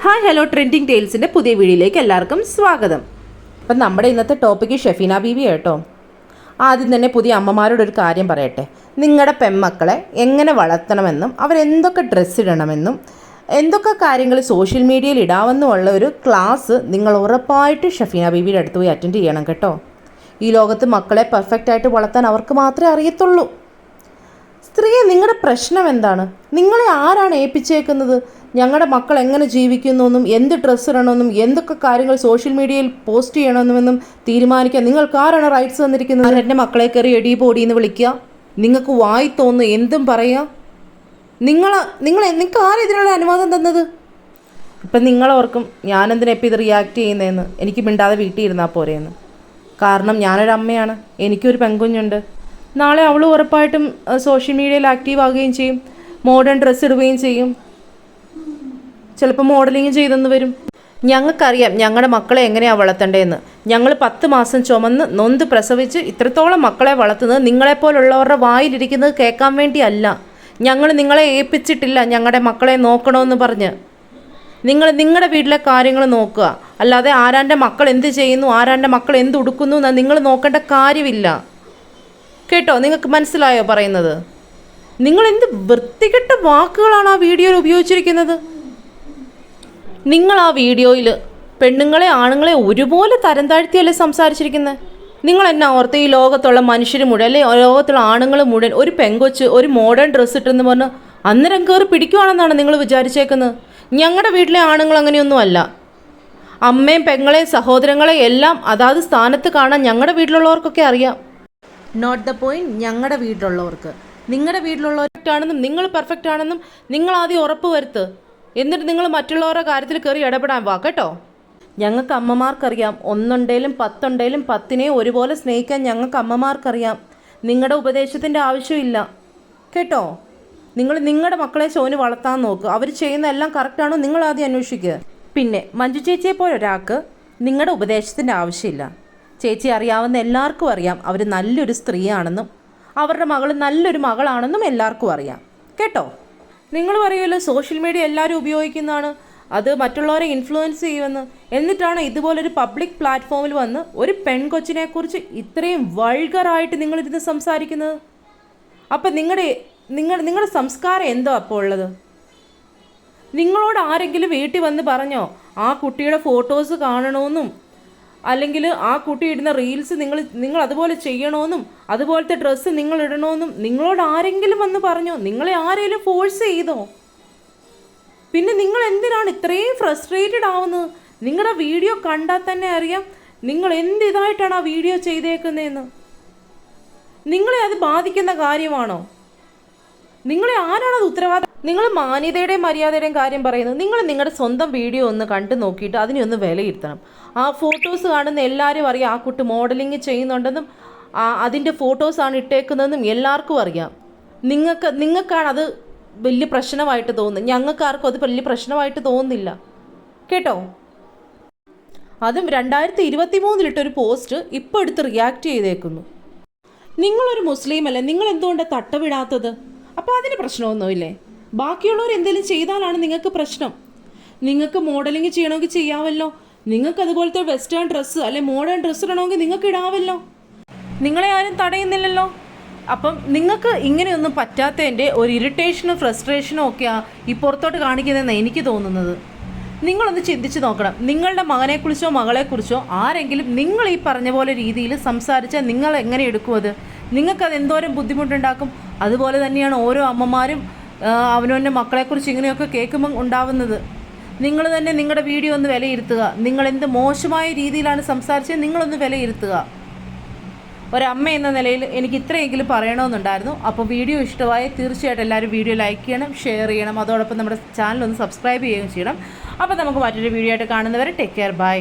Hi hello trending ടെയിൽസിൻ്റെ പുതിയ വീഡിയോയിലേക്ക് എല്ലാവർക്കും സ്വാഗതം. അപ്പം നമ്മുടെ ഇന്നത്തെ ടോപ്പിക്ക് ഷെഫീന ബീവി കേട്ടോ. ആദ്യം തന്നെ പുതിയ അമ്മമാരോടൊരു കാര്യം പറയട്ടെ. നിങ്ങളുടെ പെൺമക്കളെ എങ്ങനെ വളർത്തണമെന്നും അവരെന്തൊക്കെ ഡ്രസ്സ് ഇടണമെന്നും എന്തൊക്കെ കാര്യങ്ങൾ സോഷ്യൽ മീഡിയയിൽ ഇടാമെന്നുമുള്ള ഒരു ക്ലാസ് നിങ്ങൾ ഉറപ്പായിട്ട് ഷെഫീന ബീവിയുടെ അടുത്ത് പോയി അറ്റൻഡ് ചെയ്യണം കേട്ടോ. ഈ ലോകത്ത് മക്കളെ പെർഫെക്റ്റായിട്ട് വളർത്താൻ അവർക്ക് മാത്രമേ അറിയത്തുള്ളൂ. സ്ത്രീയെ, നിങ്ങളുടെ പ്രശ്നം എന്താണ്? നിങ്ങളെ ആരാണ് ഏൽപ്പിച്ചേക്കുന്നത് ഞങ്ങളുടെ മക്കൾ എങ്ങനെ ജീവിക്കുന്നുവെന്നും എന്ത് ഡ്രസ്സ് ഇടണമെന്നും എന്തൊക്കെ കാര്യങ്ങൾ സോഷ്യൽ മീഡിയയിൽ പോസ്റ്റ് ചെയ്യണമെന്നും തീരുമാനിക്കാൻ നിങ്ങൾക്ക് ആരാണ് റൈറ്റ്സ് തന്നിരിക്കുന്നത്? എൻ്റെ മക്കളെ കയറി എടി പോടിയെന്ന് വിളിക്കുക, നിങ്ങൾക്ക് വായി തോന്നുന്നു എന്തും പറയുക. നിങ്ങൾക്ക് ആരാ ഇതിനുള്ള അനുവാദം തന്നത്? ഇപ്പം നിങ്ങളോർക്കും ഞാനെന്തിനെപ്പോൾ ഇത് റിയാക്ട് ചെയ്യുന്നതെന്ന്. എനിക്ക് മിണ്ടാതെ വീട്ടിൽ ഇരുന്നാൽ പോരെയെന്ന്. കാരണം ഞാനൊരു അമ്മയാണ്, എനിക്കൊരു പെൺകുഞ്ഞുണ്ട്. നാളെ അവൾ ഉറപ്പായിട്ടും സോഷ്യൽ മീഡിയയിൽ ആക്റ്റീവ് ആവുകയും ചെയ്യും, മോഡേൺ ഡ്രസ്സ് ഇടുകയും ചെയ്യും, ചിലപ്പോൾ മോഡലിങ് ചെയ്തെന്ന് വരും. ഞങ്ങൾക്കറിയാം ഞങ്ങളുടെ മക്കളെ എങ്ങനെയാണ് വളർത്തേണ്ടതെന്ന്. ഞങ്ങൾ 10 മാസം ചുമന്ന് നൊന്ത് പ്രസവിച്ച് ഇത്രത്തോളം മക്കളെ വളർത്തുന്നത് നിങ്ങളെപ്പോലുള്ളവരുടെ വായിലിരിക്കുന്നത് കേൾക്കാൻ വേണ്ടിയല്ല. ഞങ്ങൾ നിങ്ങളെ ഏൽപ്പിച്ചിട്ടില്ല ഞങ്ങളുടെ മക്കളെ നോക്കണമെന്ന് പറഞ്ഞ്. നിങ്ങൾ നിങ്ങളുടെ വീട്ടിലെ കാര്യങ്ങൾ നോക്കുക, അല്ലാതെ ആരാൻ്റെ മക്കൾ എന്ത് ചെയ്യുന്നു, ആരാൻ്റെ മക്കൾ എന്ത് ഉടുക്കുന്നു എന്ന് നിങ്ങൾ നോക്കേണ്ട കാര്യമില്ല കേട്ടോ. നിങ്ങൾക്ക് മനസ്സിലായോ പറയുന്നത്? നിങ്ങൾ എന്ത് വൃത്തികെട്ട വാക്കുകളാണ് ആ വീഡിയോയിൽ ഉപയോഗിച്ചിരിക്കുന്നത്. നിങ്ങൾ ആ വീഡിയോയിൽ പെണ്ണുങ്ങളെ ആണുങ്ങളെ ഒരുപോലെ തരം താഴ്ത്തിയല്ലേ സംസാരിച്ചിരിക്കുന്നത്. നിങ്ങൾ എന്നാ ഓർത്ത് ഈ ലോകത്തുള്ള മനുഷ്യർ മുഴുവൻ അല്ലെ ലോകത്തുള്ള ആണുങ്ങൾ മുഴുവൻ ഒരു പെങ്കൊച്ച് ഒരു മോഡേൺ ഡ്രസ്സ് ഇട്ടെന്ന് പറഞ്ഞ് അന്നേരം കയറി പിടിക്കുവാണെന്നാണ് നിങ്ങൾ വിചാരിച്ചേക്കുന്നത്? ഞങ്ങളുടെ വീട്ടിലെ ആണുങ്ങൾ അങ്ങനെയൊന്നും അല്ല. അമ്മയും പെങ്ങളെയും സഹോദരങ്ങളെ എല്ലാം അതാത് സ്ഥാനത്ത് കാണാൻ ഞങ്ങളുടെ വീട്ടിലുള്ളവർക്കൊക്കെ അറിയാം. Note the point. ഞങ്ങളുടെ വീട്ടിലുള്ളവർക്ക് നിങ്ങളുടെ വീട്ടിലുള്ളവരാണെന്നും നിങ്ങൾ പെർഫെക്റ്റ് ആണെന്നും നിങ്ങൾ ആദ്യം ഉറപ്പ് വരുത്ത്. എന്നിട്ട് നിങ്ങൾ മറ്റുള്ളവരുടെ കാര്യത്തിൽ കയറി ഇടപെടാൻ വാ കേട്ടോ. ഞങ്ങൾക്ക് അമ്മമാർക്കറിയാം, 1 ഉണ്ടേലും 10 ഉണ്ടേലും 10നെ ഒരുപോലെ സ്നേഹിക്കാൻ ഞങ്ങൾക്ക് അമ്മമാർക്കറിയാം. നിങ്ങളുടെ ഉപദേശത്തിൻ്റെ ആവശ്യമില്ല കേട്ടോ. നിങ്ങൾ നിങ്ങളുടെ മക്കളെ ചോന് വളർത്താൻ നോക്കുക. അവർ ചെയ്യുന്ന എല്ലാം കറക്റ്റാണോ നിങ്ങൾ ആദ്യം അന്വേഷിക്കുക. പിന്നെ മഞ്ജു ചേച്ചിയെ പോലെ ഒരാൾക്ക് നിങ്ങളുടെ ഉപദേശത്തിൻ്റെ ആവശ്യമില്ല. ചേച്ചി അറിയാവുന്ന എല്ലാവർക്കും അറിയാം അവർ നല്ലൊരു സ്ത്രീയാണെന്നും അവരുടെ മകൾ നല്ലൊരു മകളാണെന്നും എല്ലാവർക്കും അറിയാം കേട്ടോ. നിങ്ങൾ പറയുമല്ലോ സോഷ്യൽ മീഡിയ എല്ലാവരും ഉപയോഗിക്കുന്നതാണ്, അത് മറ്റുള്ളവരെ ഇൻഫ്ലുവൻസ് ചെയ്യുമെന്ന്. എന്നിട്ടാണ് ഇതുപോലൊരു പബ്ലിക് പ്ലാറ്റ്ഫോമിൽ വന്ന് ഒരു പെൺകൊച്ചിനെക്കുറിച്ച് ഇത്രയും വൾഗറായിട്ട് നിങ്ങളിരുന്ന് സംസാരിക്കുന്നത്. അപ്പം നിങ്ങളുടെ സംസ്കാരം എന്തോ അപ്പോൾ ഉള്ളത്? നിങ്ങളോട് ആരെങ്കിലും വീട്ടിൽ വന്ന് പറഞ്ഞോ ആ കുട്ടിയുടെ ഫോട്ടോസ് കാണണമെന്നും അല്ലെങ്കിൽ ആ കുട്ടി ഇടുന്ന റീൽസ് നിങ്ങൾ അതുപോലെ ചെയ്യണമെന്നും അതുപോലത്തെ ഡ്രസ്സ് നിങ്ങൾ ഇടണമെന്നും നിങ്ങളോട് ആരെങ്കിലും വന്ന് പറഞ്ഞോ? നിങ്ങളെ ആരെങ്കിലും ഫോഴ്സ് ചെയ്തോ? പിന്നെ നിങ്ങൾ എന്തിനാണ് ഇത്രയും ഫ്രസ്ട്രേറ്റഡ് ആവുന്നത്? നിങ്ങളുടെ വീഡിയോ കണ്ടാൽ തന്നെ അറിയാം നിങ്ങൾ എന്തിതായിട്ടാണ് ആ വീഡിയോ ചെയ്തേക്കുന്നതെന്ന്. നിങ്ങളെ അത് ബാധിക്കുന്ന കാര്യമാണോ? നിങ്ങളെ ആരാണത് ഉത്തരവാദിത്തം? നിങ്ങൾ മാന്യതയുടെയും മര്യാദയുടെയും കാര്യം പറയുന്നത്. നിങ്ങൾ നിങ്ങളുടെ സ്വന്തം വീഡിയോ ഒന്ന് കണ്ടു നോക്കിയിട്ട് അതിനെ ഒന്ന് വിലയിരുത്തണം. ആ ഫോട്ടോസ് കാണുന്ന എല്ലാവരും അറിയാം ആ കുട്ടി മോഡലിങ് ചെയ്യുന്നുണ്ടെന്നും അതിൻ്റെ ഫോട്ടോസാണ് ഇട്ടേക്കുന്നതെന്നും എല്ലാവർക്കും അറിയാം. നിങ്ങൾക്കാണ് അത് വലിയ പ്രശ്നമായിട്ട് തോന്നുന്നത്. ഞങ്ങൾക്കാർക്കും അത് വലിയ പ്രശ്നമായിട്ട് തോന്നുന്നില്ല കേട്ടോ. അതും 2023 പോസ്റ്റ് ഇപ്പോൾ എടുത്ത് റിയാക്ട് ചെയ്തേക്കുന്നു. നിങ്ങളൊരു മുസ്ലിം അല്ലേ, നിങ്ങൾ എന്തുകൊണ്ടാണ് തട്ടവിടാത്തത്? അപ്പോൾ അതിന് പ്രശ്നമൊന്നുമില്ലേ? ബാക്കിയുള്ളവർ എന്തെങ്കിലും ചെയ്താലാണ് നിങ്ങൾക്ക് പ്രശ്നം. നിങ്ങൾക്ക് മോഡലിങ് ചെയ്യണമെങ്കിൽ ചെയ്യാമല്ലോ. നിങ്ങൾക്ക് അതുപോലത്തെ വെസ്റ്റേൺ ഡ്രസ്സ് അല്ലെ മോഡേൺ ഡ്രസ്സ് ഇടണമെങ്കിൽ നിങ്ങൾക്ക് ഇടാമല്ലോ. നിങ്ങളെ ആരും തടയുന്നില്ലല്ലോ. അപ്പം നിങ്ങൾക്ക് ഇങ്ങനെയൊന്നും പറ്റാത്തതിൻ്റെ ഒരു ഇറിറ്റേഷനും ഫ്രസ്ട്രേഷനും ഒക്കെയാണ് ഈ പുറത്തോട്ട് കാണിക്കുന്നതെന്ന് എനിക്ക് തോന്നുന്നത്. നിങ്ങളൊന്ന് ചിന്തിച്ച് നോക്കണം. നിങ്ങളുടെ മകനെക്കുറിച്ചോ മകളെക്കുറിച്ചോ ആരെങ്കിലും നിങ്ങൾ ഈ പറഞ്ഞ പോലെ രീതിയിൽ സംസാരിച്ചാൽ നിങ്ങൾ എങ്ങനെ എടുക്കും? അത് നിങ്ങൾക്കത് എന്തോരം ബുദ്ധിമുട്ടുണ്ടാക്കും. അതുപോലെ തന്നെയാണ് ഓരോ അമ്മമാരും അവനവൻ്റെ മക്കളെക്കുറിച്ച് ഇങ്ങനെയൊക്കെ കേൾക്കുമ്പം ഉണ്ടാവുന്നത്. നിങ്ങൾ തന്നെ നിങ്ങളുടെ വീഡിയോ ഒന്ന് വിലയിരുത്തുക. നിങ്ങൾ എന്ത് മോശമായ രീതിയിലാണ് സംസാരിച്ചത് നിങ്ങളൊന്ന് വിലയിരുത്തുക. ഒരമ്മ എന്ന നിലയിൽ എനിക്ക് ഇത്രയെങ്കിലും പറയണമെന്നുണ്ടായിരുന്നു. അപ്പോൾ വീഡിയോ ഇഷ്ടമായി തീർച്ചയായിട്ടും എല്ലാവരും വീഡിയോ ലൈക്ക് ചെയ്യണം, ഷെയർ ചെയ്യണം, അതോടൊപ്പം നമ്മുടെ ചാനൽ ഒന്ന് സബ്സ്ക്രൈബ് ചെയ്യുകയും ചെയ്യണം. അപ്പോൾ നമുക്ക് മറ്റൊരു വീഡിയോ ആയിട്ട് കാണുന്നവരെ ടേക്ക് കെയർ, ബൈ.